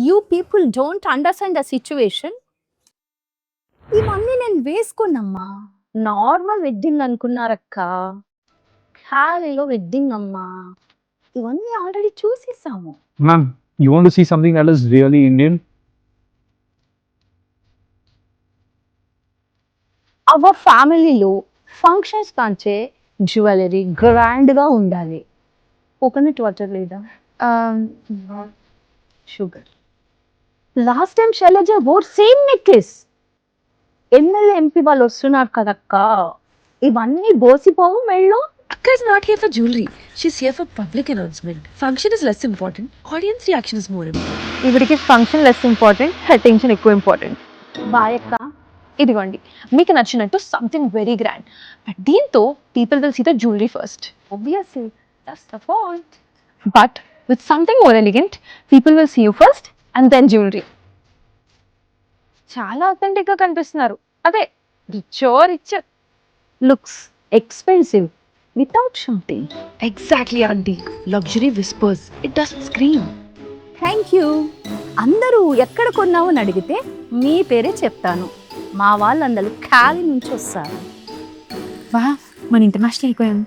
You people don't understand the situation. ఇవన్నీ నేను వేసుకోనమ్మా. నార్మల్ వెడ్డింగ్ అనుకున్నారక్క. హ్యారీలో వెడ్డింగ్ అమ్మా. ఇవన్నీ ఆల్రెడీ చూసేసాము. Ma'am, you want to see something that is really Indian? Our ఫ్యామిలీలో ఫంక్షన్స్ కాంచే జ్యువెలరీ గ్రాండ్గా ఉండాలి. కోకోనట్ వాటర్ లేదా sugar. Last time Shailaja bore same necklace. MLA MP వాళ్ళు వస్తున్నారు కదక్క, ఇవన్నీ బోసిపోవు మెళ్ళో. Akka is not here for jewelry. She's here for public announcement. Function is less important. Audience reaction is more important. ఈవిడికి function less important, attention ఎక్కువ important. Bye అక్క. ఇదిగోండి మీకు నచ్చినట్టు సంథింగ్ వెరీ గ్రాండ్, బట్ దీంతో people will see the jewellery first. Obviously, that's the point. But with something more elegant people will see you first and then jewellery. చాలా authentic గా కనిపిస్తున్నారు. అదే rich Looks expensive without shouting. Exactly, auntie. Luxury whispers. It doesn't scream. Thank you. అందరూ ఎక్కడ కొన్నావు అని అడిగితే మీ పేరే చెప్తాను. మా వాళ్ళందరూ ఖాళీ నుంచి వస్తారు. వా మన ఇంటర్నేషనల్ అయిపోయాం.